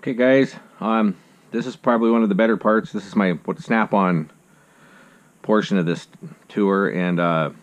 Okay guys, this is probably one of the better parts. This is my snap-on portion of this tour, and I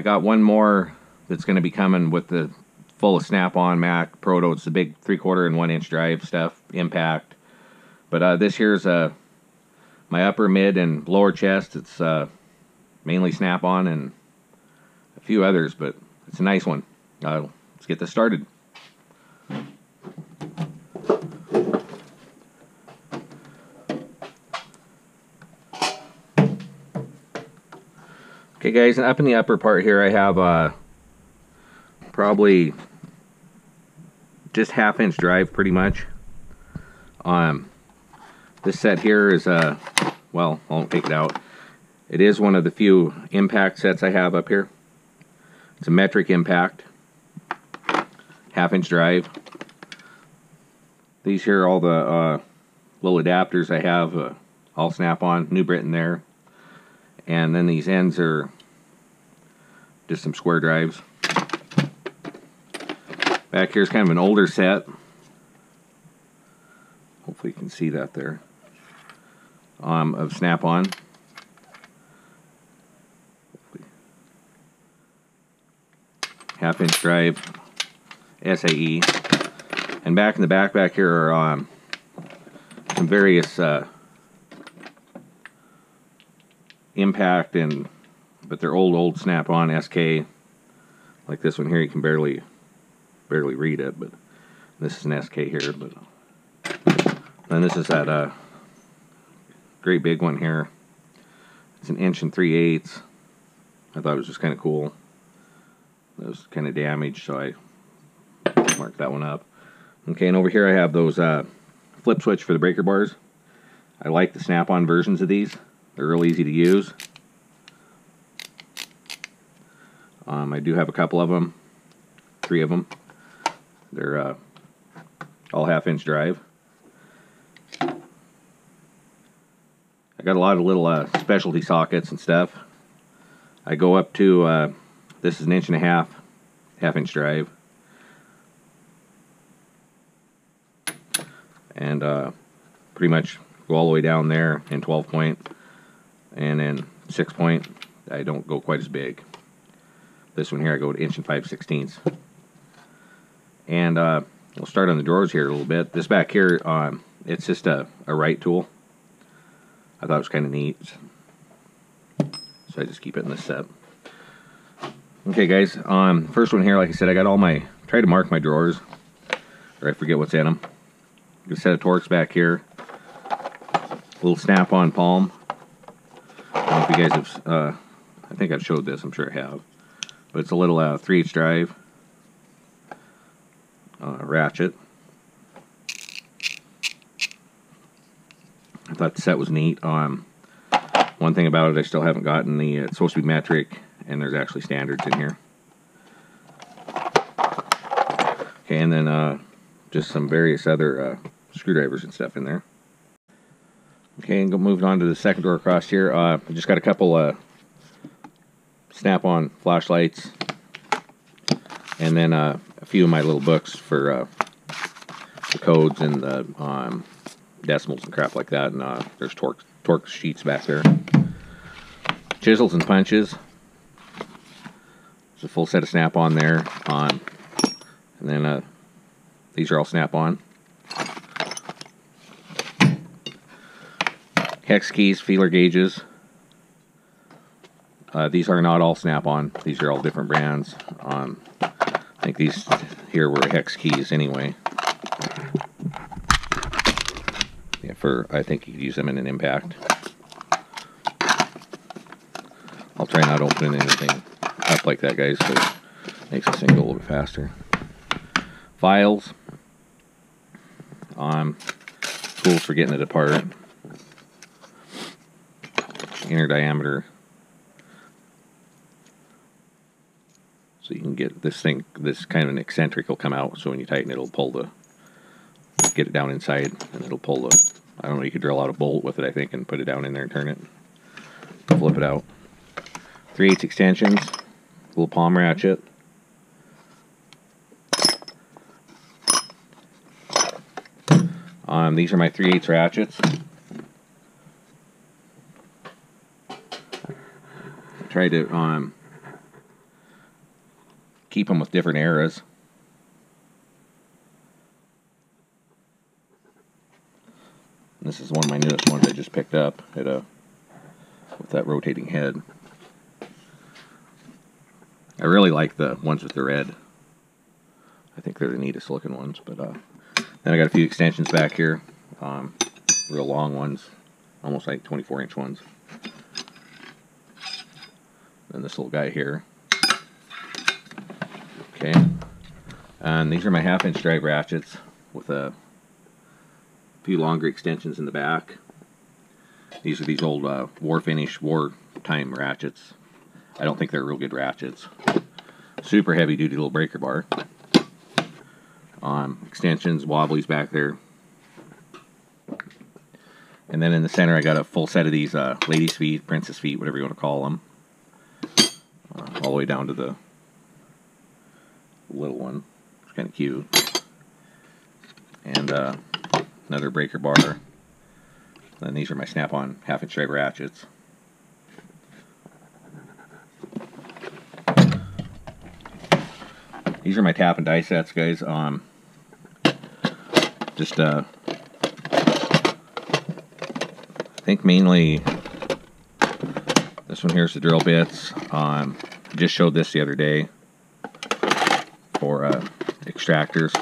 got one more that's going to be coming with the full of snap-on Mac Proto. It's the big 3/4 and 1-inch drive stuff, impact. But this here's my upper, mid, and lower chest. It's mainly snap-on and a few others, but it's a nice one. Let's get this started. Okay guys, and up in the upper part here I have probably just 1/2-inch drive pretty much. This set here is well, I won't take it out. It is one of the few impact sets I have up here. It's a metric impact, 1/2-inch drive. These here are all the little adapters I have, all snap-on, New Britain there. And then these ends are just some square drives. Back here is kind of an older set. Hopefully you can see that there. Of snap-on. 1/2-inch drive, SAE. And back in the back here are some various impact, but they're old snap-on SK. Like this one here, you can barely read it, but this is an SK here. But then this is that great big one here. It's 1 3/8". I thought it was just kind of cool. It was kind of damaged, so I marked that one up. Okay, and over here I have those flip switch for the breaker bars. I like the snap-on versions of these. They're real easy to use. I do have a couple of them, 3 of them. They're all 1/2-inch drive. I got a lot of little specialty sockets and stuff. I go up to, this is 1.5 inch, 1/2-inch drive. And pretty much go all the way down there in 12-point. And then 6-point, I don't go quite as big. This one here I go to 1 5/16". And we'll start on the drawers here a little bit. This back here, it's just a right tool. I thought it was kind of neat, so I just keep it in this set. Okay guys, first one here, like I said, I got all my, try to mark my drawers, or I forget what's in them. Got a set of Torx back here. Little snap-on palm. I don't know if you guys have, I think I've showed this, I'm sure I have. But it's a little 3/8 drive. Ratchet. I thought the set was neat. One thing about it, I still haven't gotten the, it's supposed to be metric, and there's actually standards in here. Okay, and then just some various other screwdrivers and stuff in there. Okay, and moving on to the second door across here. I just got a couple snap-on flashlights, and then a few of my little books for the codes and the decimals and crap like that. And there's Torx sheets back there. Chisels and punches. There's a full set of snap-on there. And then these are all snap-on. Hex keys, feeler gauges. These are not all snap-on. These are all different brands. I think these here were hex keys anyway. Yeah, I think you could use them in an impact. I'll try not opening anything up like that, guys, so it makes this thing go a little bit faster. Files. Tools for getting it apart. Inner diameter, so you can get this thing, this kind of an eccentric will come out, so when you tighten it, it'll pull get it down inside, and it'll pull I don't know, you could drill out a bolt with it, I think, and put it down in there and turn it, flip it out. 3/8 extensions, little palm ratchet, These are my 3/8 ratchets. I try to keep them with different eras. This is one of my newest ones I just picked up at with that rotating head. I really like the ones with the red. I think they're the neatest looking ones. But then I got a few extensions back here, real long ones, almost like 24-inch ones. And this little guy here. Okay, and these are my 1/2-inch drive ratchets with a few longer extensions in the back. These are these old war finish, wartime ratchets. I don't think they're real good ratchets. Super heavy duty little breaker bar. Extensions, wobblies back there. And then in the center I got a full set of these ladies' feet, princess feet, whatever you want to call them. All the way down to the little one. It's kind of cute. And another breaker bar. And these are my Snap-on 1/2-inch drive ratchets. These are my tap and die sets, guys. Just I think mainly this one here is the drill bits. Just showed this the other day for extractors.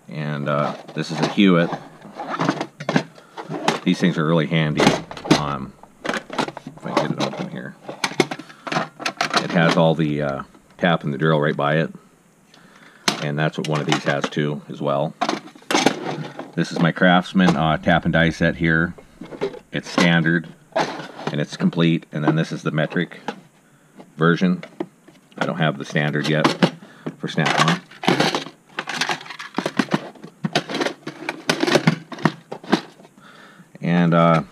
And this is a Hewitt. These things are really handy. If I can get it open here. It has all the tap and the drill right by it. And that's what one of these has too, as well. This is my Craftsman tap and die set here. It's standard and it's complete. And then this is the metric version. I don't have the standard yet for Snap-on. And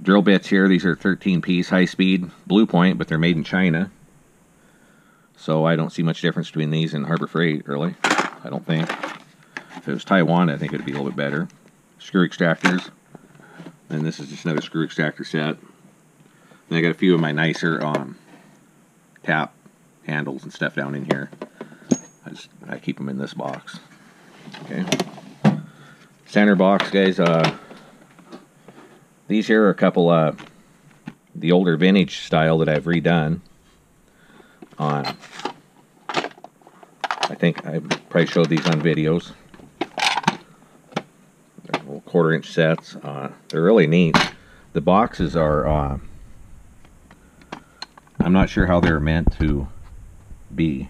drill bits here. These are 13-piece high-speed Blue Point, but they're made in China. So I don't see much difference between these and Harbor Freight, really. I don't think. If it was Taiwan, I think it would be a little bit better. Screw extractors. And this is just another screw extractor set. Then I got a few of my nicer tap handles and stuff down in here. I keep them in this box. Okay. Center box, guys. These here are a couple the older vintage style that I've redone. I think I probably showed these on videos. They're little 1/4-inch sets. They're really neat. The boxes are, I'm not sure how they're meant to be.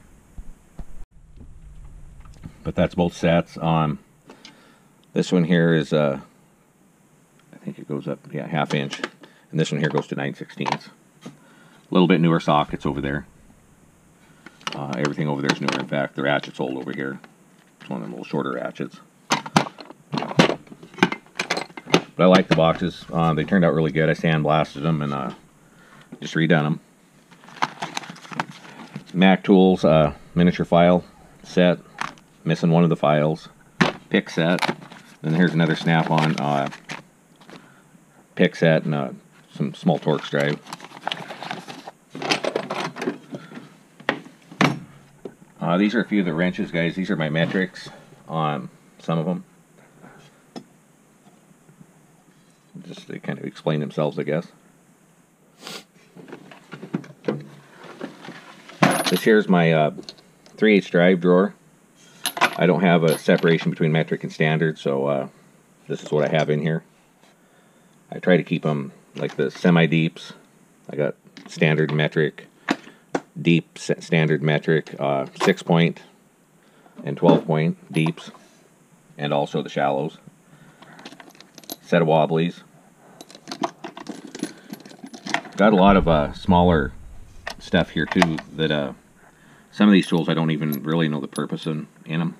But that's both sets. This one here is, I think it goes up, yeah, 1/2 inch. And this one here goes to 9/16. A little bit newer sockets over there. Everything over there is newer. In fact, the ratchet's old over here. It's one of them little shorter ratchets. But I like the boxes. They turned out really good. I sandblasted them and just redone them. Mac Tools miniature file set. Missing one of the files. Pick set. Then here's another Snap-on pick set and some small Torx drive. These are a few of the wrenches, guys. These are my metrics on some of them. Just they kind of explain themselves, I guess. This here's my 3/8 drive drawer. I don't have a separation between metric and standard, so this is what I have in here. I try to keep them like the semi-deeps. I got standard metric, deep standard metric, 6-point and 12-point deeps, and also the shallows. Set of wobblies. Got a lot of smaller stuff here too that some of these tools I don't even really know the purpose in them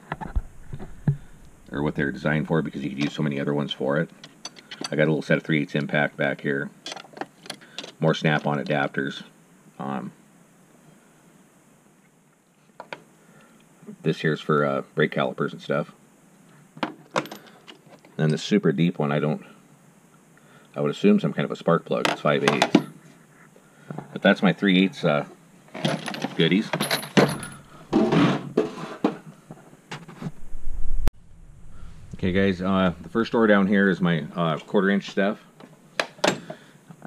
or what they're designed for, because you could use so many other ones for it. I got a little set of 3/8 impact back here. More Snap-on adapters. This here's for brake calipers and stuff. And the super deep one, I would assume some kind of a spark plug. It's 5/8. But that's my 3/8 goodies. Okay guys, the first door down here is my 1/4" stuff.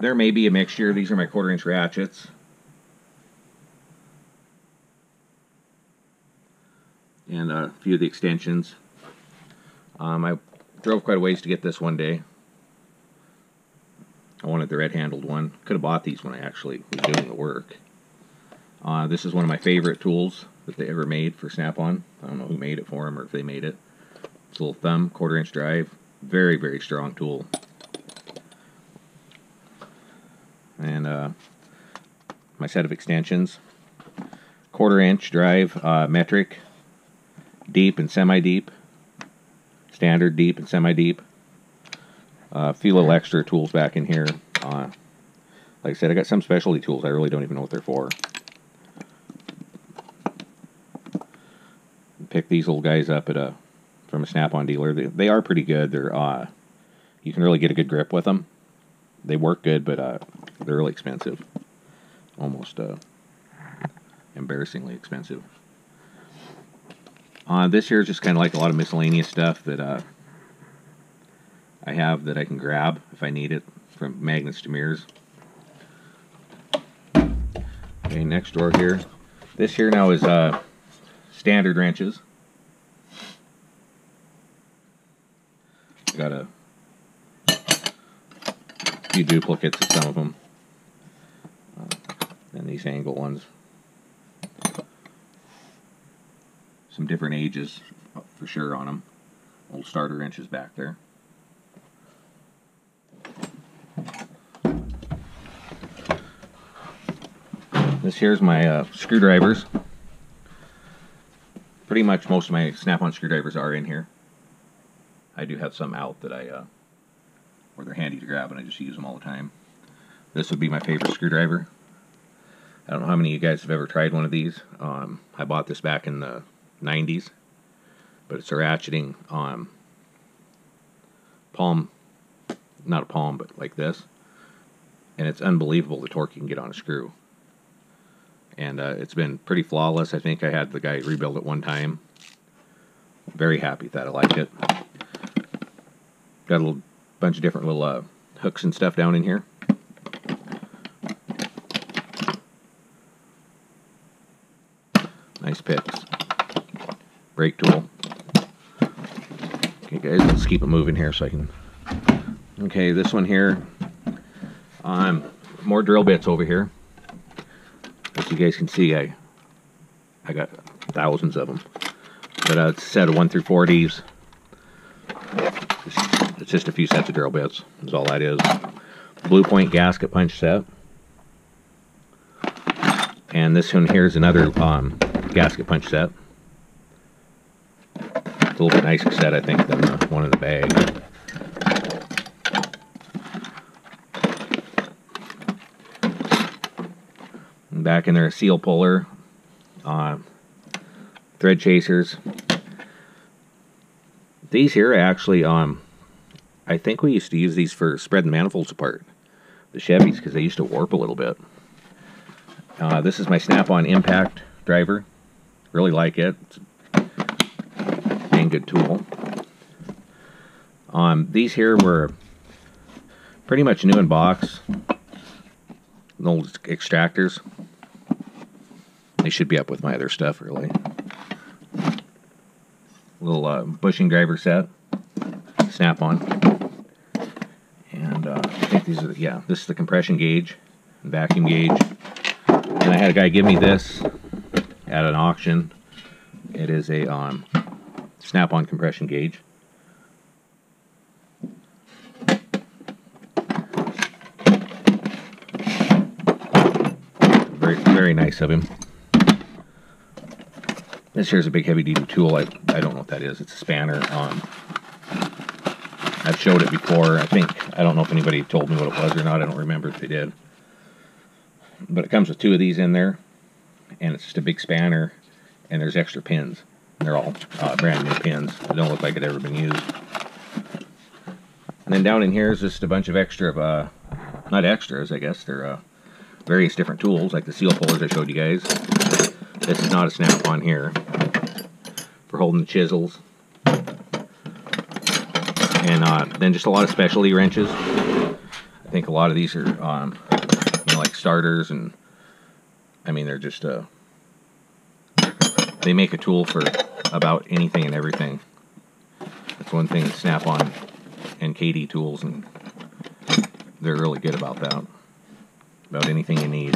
There may be a mixture. These are my 1/4" ratchets. And a few of the extensions. I drove quite a ways to get this one day. I wanted the red handled one. Could have bought these when I actually was doing the work. This is one of my favorite tools that they ever made for Snap-on. I don't know who made it for them or if they made it. It's a little thumb, 1/4" drive. Very, very strong tool. And my set of extensions. 1/4" drive, metric, deep and semi-deep. Standard, deep, and semi-deep. A few little extra tools back in here. Like I said, I got some specialty tools. I really don't even know what they're for. Pick these little guys up at from a Snap-on dealer. They are pretty good. They're you can really get a good grip with them. They work good, but they're really expensive. Almost embarrassingly expensive. This here is just kind of like a lot of miscellaneous stuff that I have that I can grab if I need it, from magnets to mirrors. Okay, next door here. This here now is standard wrenches. Got a few duplicates of some of them. And these angle ones. Some different ages for sure on them. Old starter wrenches back there. This here's my screwdrivers. Pretty much most of my Snap-on screwdrivers are in here. I do have some out that where they're handy to grab and I just use them all the time. This would be my favorite screwdriver. I don't know how many of you guys have ever tried one of these. I bought this back in the 90s, but it's a ratcheting palm, not a palm, but like this, and it's unbelievable the torque you can get on a screw. And it's been pretty flawless. I think I had the guy rebuild it one time. Very happy that I like it. Got a little bunch of different little hooks and stuff down in here. Nice picks. Brake tool. Okay guys, let's keep it moving here so I can... Okay, this one here. More drill bits over here. As you guys can see, I got thousands of them. But it's a set of 1 through 40s. It's just a few sets of drill bits. That's all that is. Blue Point gasket punch set. And this one here is another gasket punch set. It's a little bit nicer set, I think, than the one in the bag. And back in there, a seal puller, thread chasers. These here actually, I think we used to use these for spreading manifolds apart, the Chevys, because they used to warp a little bit. This is my Snap-on impact driver. Really like it. It's a dang good tool. These here were pretty much new in box. Old extractors. They should be up with my other stuff, really. Little bushing driver set. Snap-on. And I think these are, yeah, this is the compression gauge and vacuum gauge. And I had a guy give me this at an auction. It is a Snap-on compression gauge. Very, very nice of him. This here's a big heavy-duty tool. I don't know what that is. It's a spanner. I've showed it before. I don't know if anybody told me what it was or not. I don't remember if they did. But it comes with 2 of these in there, and it's just a big spanner, and there's extra pins. They're all brand new pins. They don't look like they'd ever been used. then down in here is just a bunch of extra, not extras, I guess. They're various different tools, like the seal pullers I showed you guys. This is not a snap-on here. For holding the chisels. And then just a lot of specialty wrenches. I think a lot of these are, like starters, and I mean, they're just, they make a tool for about anything and everything. That's one thing that Snap-on and KD tools, and they're really good about that. About anything you need.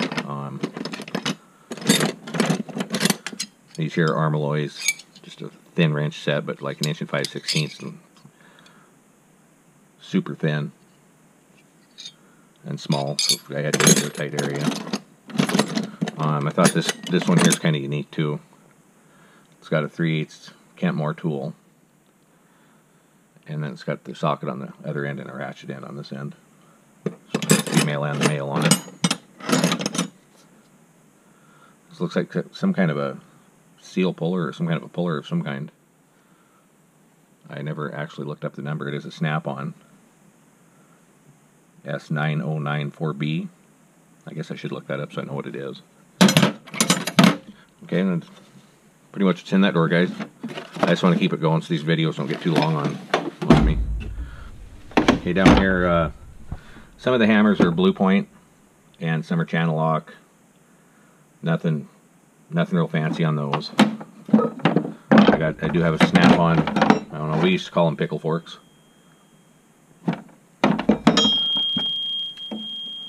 These here are Armalloys, just a thin wrench set, but like 1 5/16 and super thin and small, so I had to get into a tight area. I thought this one here is kind of unique too. It's got a 3/8 Kentmore tool, and then it's got the socket on the other end and a ratchet end on this end. So it has the female and the male on it. This looks like some kind of a seal puller or some kind of a puller of some kind. I never actually looked up the number. It is a Snap-on S9094B. I guess I should look that up so I know what it is. Okay, and that's pretty much what's in that door, guys. I just want to keep it going so these videos don't get too long on me. Okay, down here, some of the hammers are Blue Point, and some are channel lock. Nothing real fancy on those. I do have a Snap-on. I don't know. We used to call them pickle forks.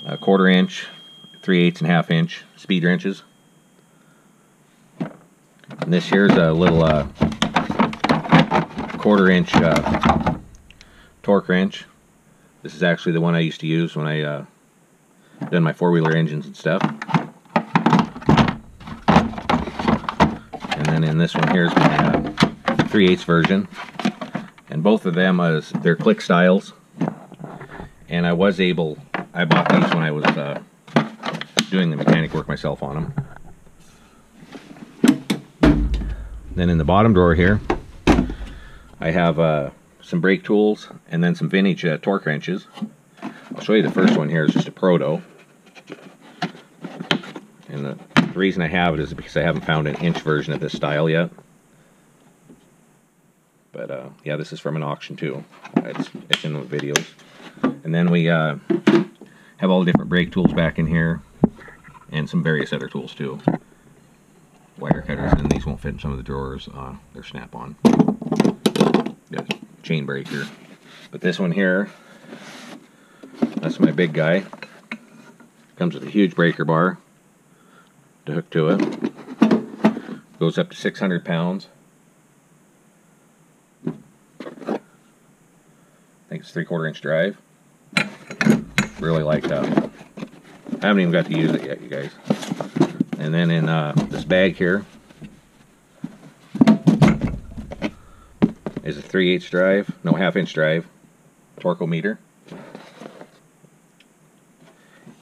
A 1/4 inch, 3/8 and 1/2 inch speed wrenches. And this here's a little 1/4 inch torque wrench. This is actually the one I used to use when I done my 4-wheeler engines and stuff. And then in this one here's my 3/8 version, and both of them they're click styles. And I bought these when I was doing the mechanic work myself on them. Then in the bottom drawer here, I have some brake tools and then some vintage torque wrenches. I'll show you the first one here is just a Proto. And the reason I have it is because I haven't found an inch version of this style yet. But yeah, this is from an auction too. It's in the videos. And then we have all the different brake tools back in here, and some various other tools too. Wire cutters, and these won't fit in some of the drawers. They're Snap-on. Got a chain breaker. But this one here, that's my big guy. Comes with a huge breaker bar to hook to it. Goes up to 600 pounds. I think it's 3/4 inch drive. Really like that. I haven't even got to use it yet, you guys. And then in this bag here is a 3/8 drive, no 1/2 inch drive, torqueometer.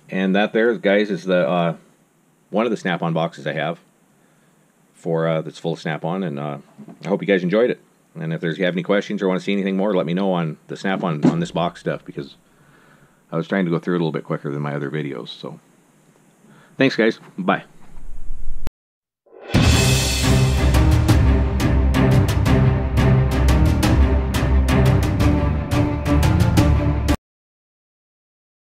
And that there, guys, is the one of the Snap-on boxes I have for that's full of Snap-on, and I hope you guys enjoyed it. And if you have any questions or want to see anything more, let me know on the Snap-on on this box stuff, because I was trying to go through it a little bit quicker than my other videos. So thanks, guys. Bye.